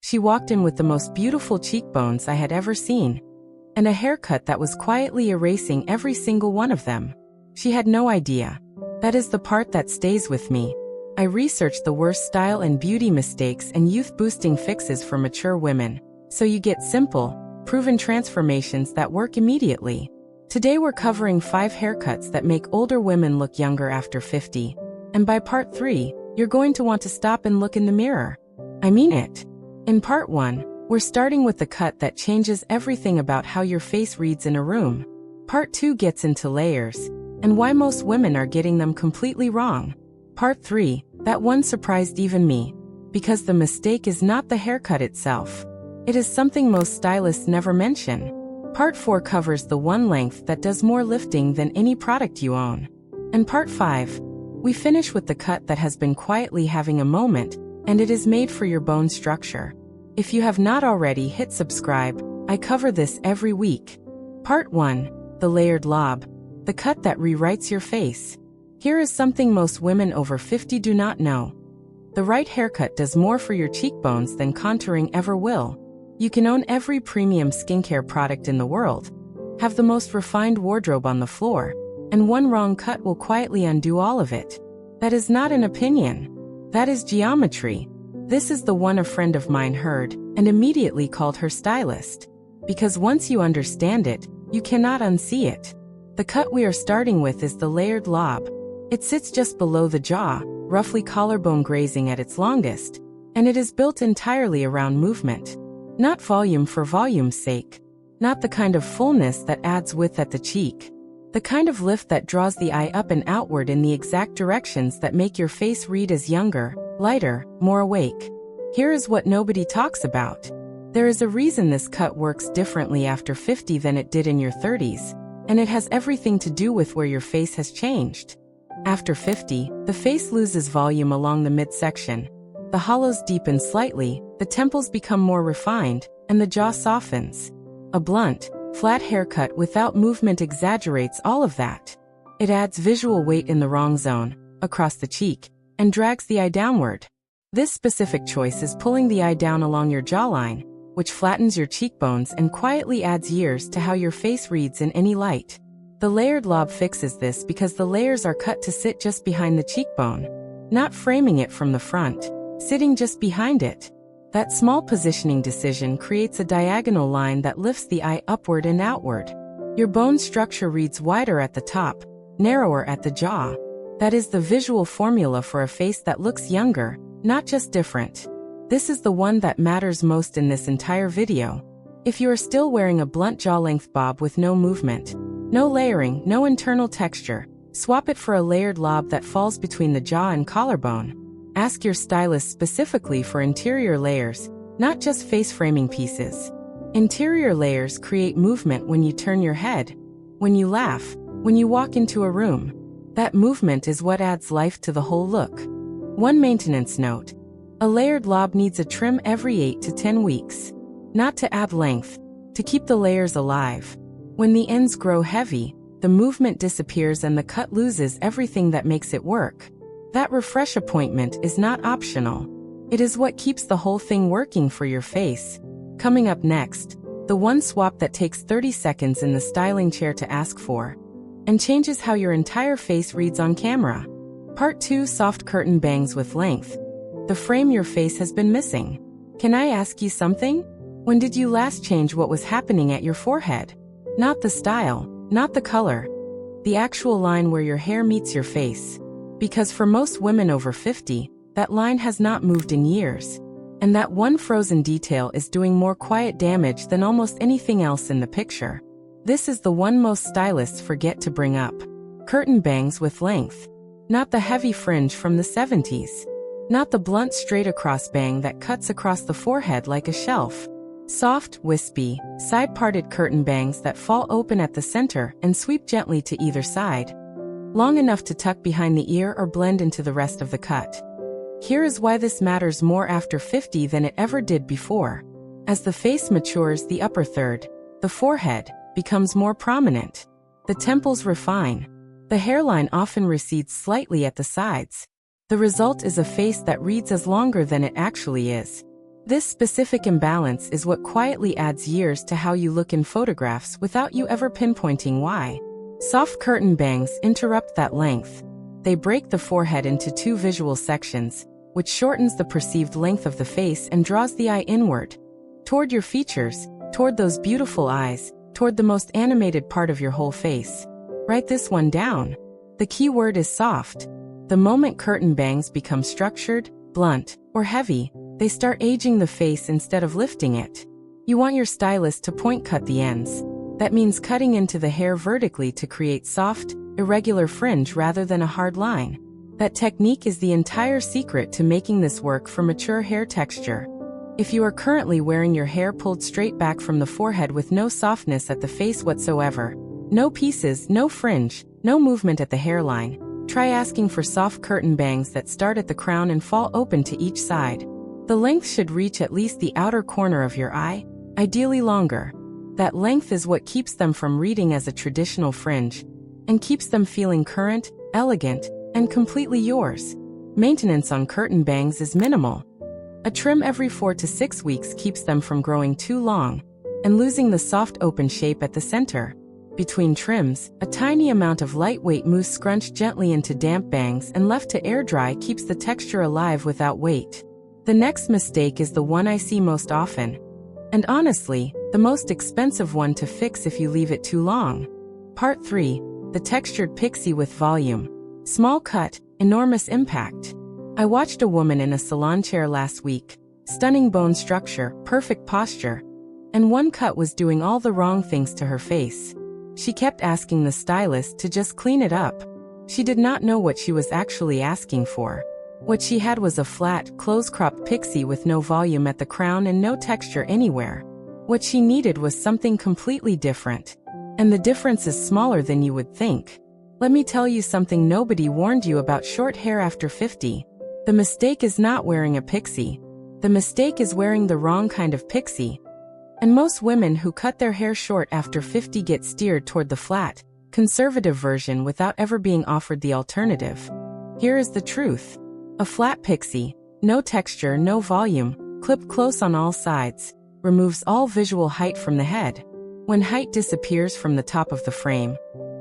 She walked in with the most beautiful cheekbones I had ever seen, and a haircut that was quietly erasing every single one of them. She had no idea. That is the part that stays with me. I researched the worst style and beauty mistakes and youth-boosting fixes for mature women, so you get simple, proven transformations that work immediately. Today we're covering 5 haircuts that make older women look younger after 50. And by part 3, you're going to want to stop and look in the mirror. I mean it. In part 1, we're starting with the cut that changes everything about how your face reads in a room. Part 2 gets into layers, and why most women are getting them completely wrong. Part 3, that one surprised even me, because the mistake is not the haircut itself. It is something most stylists never mention. Part 4 covers the one length that does more lifting than any product you own. And part 5, we finish with the cut that has been quietly having a moment, and it is made for your bone structure. If you have not already hit subscribe, I cover this every week. Part 1, the layered lob, the cut that rewrites your face. Here is something most women over 50 do not know. The right haircut does more for your cheekbones than contouring ever will. You can own every premium skincare product in the world, have the most refined wardrobe on the floor, and one wrong cut will quietly undo all of it. That is not an opinion. That is geometry. This is the one a friend of mine heard and immediately called her stylist. Because once you understand it, you cannot unsee it. The cut we are starting with is the layered lob. It sits just below the jaw, roughly collarbone grazing at its longest, and it is built entirely around movement. Not volume for volume's sake. Not the kind of fullness that adds width at the cheek. The kind of lift that draws the eye up and outward in the exact directions that make your face read as younger, lighter, more awake. Here is what nobody talks about. There is a reason this cut works differently after 50 than it did in your 30s, and it has everything to do with where your face has changed. After 50, the face loses volume along the midsection. The hollows deepen slightly, the temples become more refined, and the jaw softens. A blunt, flat haircut without movement exaggerates all of that. It adds visual weight in the wrong zone, across the cheek, and drags the eye downward. This specific choice is pulling the eye down along your jawline, which flattens your cheekbones and quietly adds years to how your face reads in any light. The layered lob fixes this because the layers are cut to sit just behind the cheekbone, not framing it from the front, sitting just behind it. That small positioning decision creates a diagonal line that lifts the eye upward and outward. Your bone structure reads wider at the top, narrower at the jaw. That is the visual formula for a face that looks younger, not just different. This is the one that matters most in this entire video. If you are still wearing a blunt jaw-length bob with no movement, no layering, no internal texture, swap it for a layered lob that falls between the jaw and collarbone. Ask your stylist specifically for interior layers, not just face-framing pieces. Interior layers create movement when you turn your head, when you laugh, when you walk into a room. That movement is what adds life to the whole look. One maintenance note: a layered lob needs a trim every 8 to 10 weeks. Not to add length, to keep the layers alive. When the ends grow heavy, the movement disappears and the cut loses everything that makes it work. That refresh appointment is not optional. It is what keeps the whole thing working for your face. Coming up next, the one swap that takes 30 seconds in the styling chair to ask for, and changes how your entire face reads on camera. Part 2, soft curtain bangs with length. The frame your face has been missing. Can I ask you something? When did you last change what was happening at your forehead? Not the style, not the color. The actual line where your hair meets your face. Because for most women over 50, that line has not moved in years. And that one frozen detail is doing more quiet damage than almost anything else in the picture. This is the one most stylists forget to bring up. Curtain bangs with length. Not the heavy fringe from the 70s. Not the blunt straight across bang that cuts across the forehead like a shelf. Soft, wispy, side-parted curtain bangs that fall open at the center and sweep gently to either side. Long enough to tuck behind the ear or blend into the rest of the cut. Here is why this matters more after 50 than it ever did before. As the face matures, the upper third, the forehead, becomes more prominent. The temples refine. The hairline often recedes slightly at the sides. The result is a face that reads as longer than it actually is. This specific imbalance is what quietly adds years to how you look in photographs without you ever pinpointing why. Soft curtain bangs interrupt that length. They break the forehead into two visual sections, which shortens the perceived length of the face and draws the eye inward, toward your features, toward those beautiful eyes, toward the most animated part of your whole face. Write this one down. The key word is soft. The moment curtain bangs become structured, blunt, or heavy, they start aging the face instead of lifting it. You want your stylist to point cut the ends. That means cutting into the hair vertically to create soft, irregular fringe rather than a hard line. That technique is the entire secret to making this work for mature hair texture. If you are currently wearing your hair pulled straight back from the forehead with no softness at the face whatsoever, no pieces, no fringe, no movement at the hairline, try asking for soft curtain bangs that start at the crown and fall open to each side. The length should reach at least the outer corner of your eye, ideally longer. That length is what keeps them from reading as a traditional fringe, and keeps them feeling current, elegant, and completely yours. Maintenance on curtain bangs is minimal. A trim every 4 to 6 weeks keeps them from growing too long and losing the soft open shape at the center. Between trims, a tiny amount of lightweight mousse scrunched gently into damp bangs and left to air dry keeps the texture alive without weight. The next mistake is the one I see most often, and honestly, the most expensive one to fix if you leave it too long. Part 3. The textured pixie with volume. Small cut, enormous impact. I watched a woman in a salon chair last week. Stunning bone structure, perfect posture. And one cut was doing all the wrong things to her face. She kept asking the stylist to just clean it up. She did not know what she was actually asking for. What she had was a flat, close-cropped pixie with no volume at the crown and no texture anywhere. What she needed was something completely different. And the difference is smaller than you would think. Let me tell you something nobody warned you about short hair after 50. The mistake is not wearing a pixie. The mistake is wearing the wrong kind of pixie. And most women who cut their hair short after 50 get steered toward the flat, conservative version without ever being offered the alternative. Here is the truth. A flat pixie, no texture, no volume, clipped close on all sides, removes all visual height from the head. When height disappears from the top of the frame,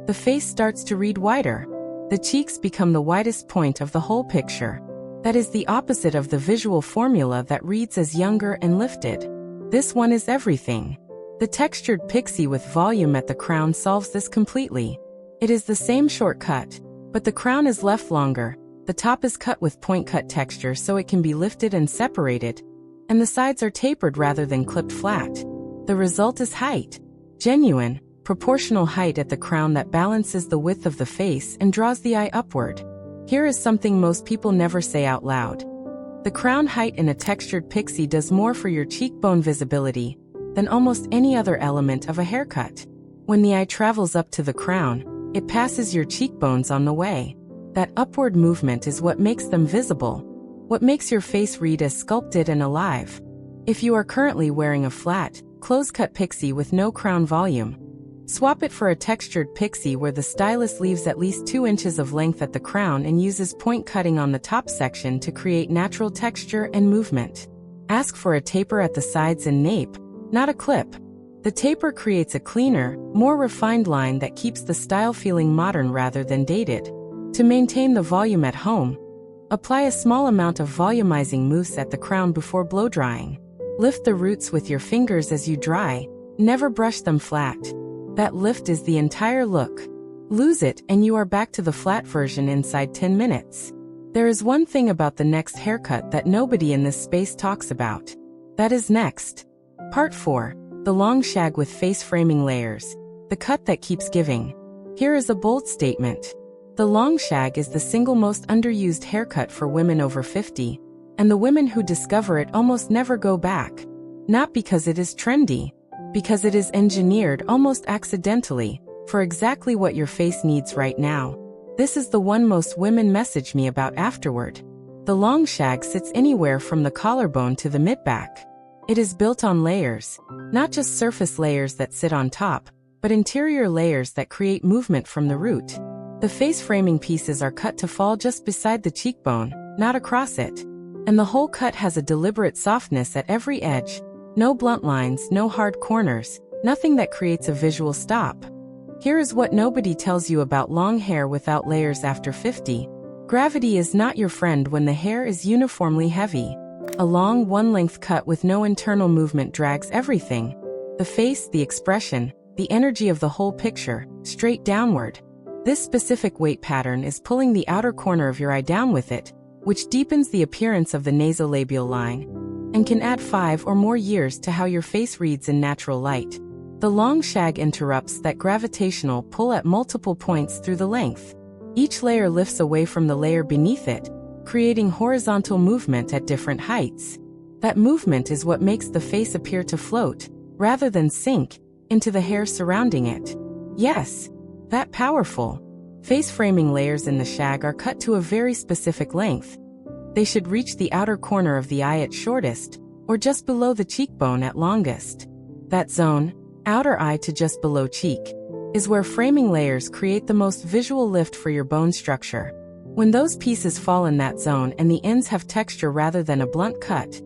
the face starts to read wider. The cheeks become the widest point of the whole picture. That is the opposite of the visual formula that reads as younger and lifted. This one is everything. The textured pixie with volume at the crown solves this completely. It is the same shortcut, but the crown is left longer. The top is cut with point cut texture so it can be lifted and separated, and the sides are tapered rather than clipped flat. The result is height. Genuine, proportional height at the crown that balances the width of the face and draws the eye upward. Here is something most people never say out loud. The crown height in a textured pixie does more for your cheekbone visibility than almost any other element of a haircut. When the eye travels up to the crown, it passes your cheekbones on the way. That upward movement is what makes them visible, what makes your face read as sculpted and alive. If you are currently wearing a flat, close-cut pixie with no crown volume, swap it for a textured pixie where the stylist leaves at least 2 inches of length at the crown and uses point cutting on the top section to create natural texture and movement. Ask for a taper at the sides and nape, not a clip. The taper creates a cleaner, more refined line that keeps the style feeling modern rather than dated. To maintain the volume at home, apply a small amount of volumizing mousse at the crown before blow drying. Lift the roots with your fingers as you dry, never brush them flat. That lift is the entire look. Lose it and you are back to the flat version inside 10 minutes. There is one thing about the next haircut that nobody in this space talks about. That is next. Part 4. The long shag with face framing layers. The cut that keeps giving. Here is a bold statement. The long shag is the single most underused haircut for women over 50, and the women who discover it almost never go back. Not because it is trendy, because it is engineered almost accidentally, for exactly what your face needs right now. This is the one most women message me about afterward. The long shag sits anywhere from the collarbone to the mid-back. It is built on layers, not just surface layers that sit on top, but interior layers that create movement from the root. The face framing pieces are cut to fall just beside the cheekbone, not across it. And the whole cut has a deliberate softness at every edge. No blunt lines, no hard corners, nothing that creates a visual stop. Here is what nobody tells you about long hair without layers after 50. Gravity is not your friend when the hair is uniformly heavy. A long, one-length cut with no internal movement drags everything. The face, the expression, the energy of the whole picture, straight downward. This specific weight pattern is pulling the outer corner of your eye down with it, which deepens the appearance of the nasolabial line, and can add 5 or more years to how your face reads in natural light. The long shag interrupts that gravitational pull at multiple points through the length. Each layer lifts away from the layer beneath it, creating horizontal movement at different heights. That movement is what makes the face appear to float, rather than sink, into the hair surrounding it. Yes, that powerful. Face framing layers in the shag are cut to a very specific length. They should reach the outer corner of the eye at shortest, or just below the cheekbone at longest. That zone, outer eye to just below cheek, is where framing layers create the most visual lift for your bone structure. When those pieces fall in that zone and the ends have texture rather than a blunt cut,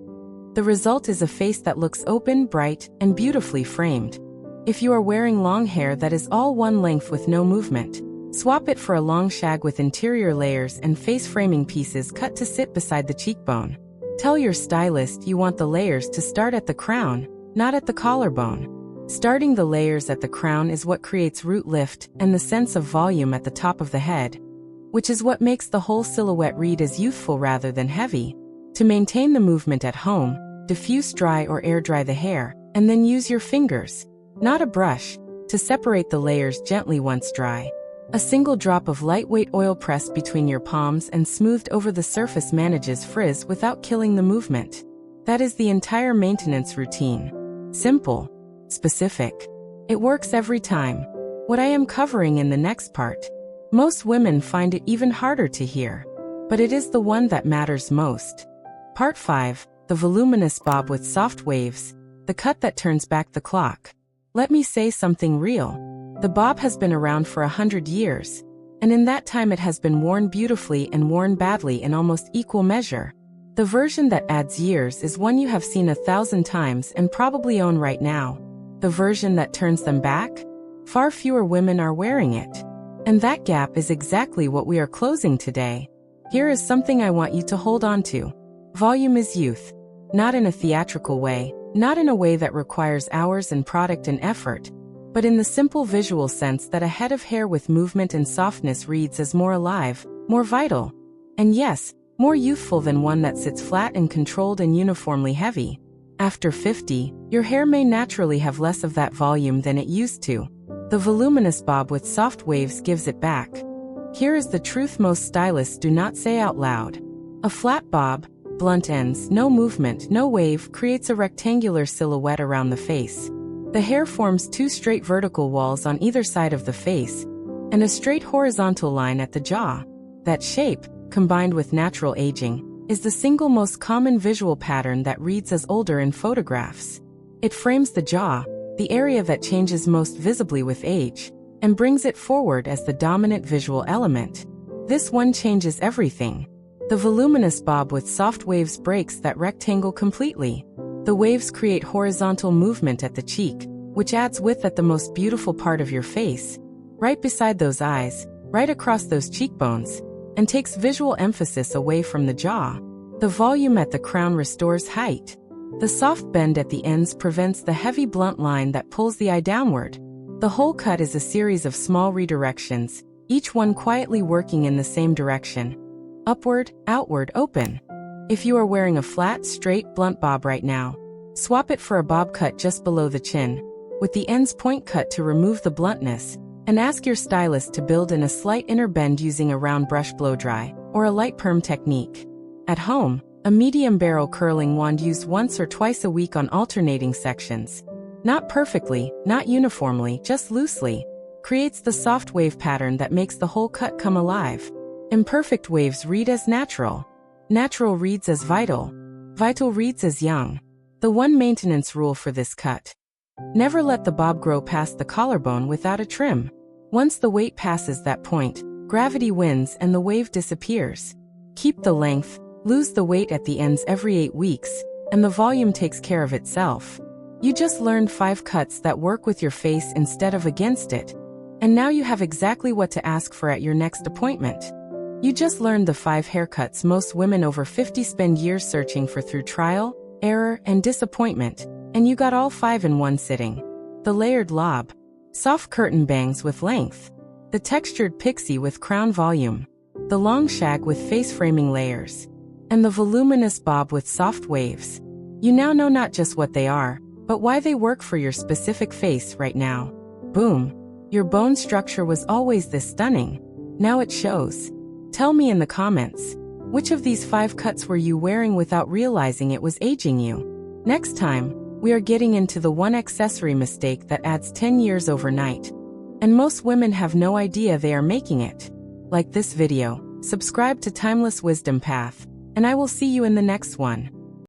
the result is a face that looks open, bright, and beautifully framed. If you are wearing long hair that is all one length with no movement, swap it for a long shag with interior layers and face framing pieces cut to sit beside the cheekbone. Tell your stylist you want the layers to start at the crown, not at the collarbone. Starting the layers at the crown is what creates root lift and the sense of volume at the top of the head, which is what makes the whole silhouette read as youthful rather than heavy. To maintain the movement at home, diffuse dry or air dry the hair, and then use your fingers, not a brush, to separate the layers gently once dry. A single drop of lightweight oil pressed between your palms and smoothed over the surface manages frizz without killing the movement. That is the entire maintenance routine. Simple, specific. It works every time. What I am covering in the next part, most women find it even harder to hear, but it is the one that matters most. Part 5, the voluminous bob with soft waves, the cut that turns back the clock. Let me say something real. The bob has been around for 100 years, and in that time it has been worn beautifully and worn badly in almost equal measure. The version that adds years is one you have seen 1,000 times and probably own right now. The version that turns them back? Far fewer women are wearing it. And that gap is exactly what we are closing today. Here is something I want you to hold on to. Volume is youth. Not in a theatrical way, not in a way that requires hours and product and effort, but in the simple visual sense that a head of hair with movement and softness reads as more alive, more vital, and yes, more youthful than one that sits flat and controlled and uniformly heavy. After 50, your hair may naturally have less of that volume than it used to. The voluminous bob with soft waves gives it back. Here is the truth most stylists do not say out loud. A flat bob, blunt ends, no movement, no wave, creates a rectangular silhouette around the face. The hair forms 2 straight vertical walls on either side of the face, and a straight horizontal line at the jaw. That shape, combined with natural aging, is the single most common visual pattern that reads as older in photographs. It frames the jaw, the area that changes most visibly with age, and brings it forward as the dominant visual element. This one changes everything. The voluminous bob with soft waves breaks that rectangle completely. The waves create horizontal movement at the cheek, which adds width at the most beautiful part of your face, right beside those eyes, right across those cheekbones, and takes visual emphasis away from the jaw. The volume at the crown restores height. The soft bend at the ends prevents the heavy blunt line that pulls the eye downward. The whole cut is a series of small redirections, each one quietly working in the same direction. Upward, outward, open. If you are wearing a flat, straight, blunt bob right now, swap it for a bob cut just below the chin, with the ends point cut to remove the bluntness, and ask your stylist to build in a slight inner bend using a round brush blow dry, or a light perm technique. At home, a medium barrel curling wand used once or twice a week on alternating sections, not perfectly, not uniformly, just loosely, creates the soft wave pattern that makes the whole cut come alive. Imperfect waves read as natural. Natural reads as vital. Vital reads as young. The one maintenance rule for this cut: never let the bob grow past the collarbone without a trim. Once the weight passes that point, gravity wins and the wave disappears. Keep the length, Lose the weight at the ends every 8 weeks, and the volume takes care of itself. You just learned 5 cuts that work with your face instead of against it. And now you have exactly what to ask for at your next appointment. You just learned the 5 haircuts most women over 50 spend years searching for through trial, error, and disappointment, and you got all 5 in one sitting. The layered lob, soft curtain bangs with length, the textured pixie with crown volume, the long shag with face framing layers, and the voluminous bob with soft waves. You now know not just what they are, but why they work for your specific face right now. Boom! Your bone structure was always this stunning. Now it shows. Tell me in the comments, which of these 5 cuts were you wearing without realizing it was aging you? Next time, we are getting into the one accessory mistake that adds 10 years overnight. And most women have no idea they are making it. Like this video, subscribe to Timeless Wisdom Path, and I will see you in the next one.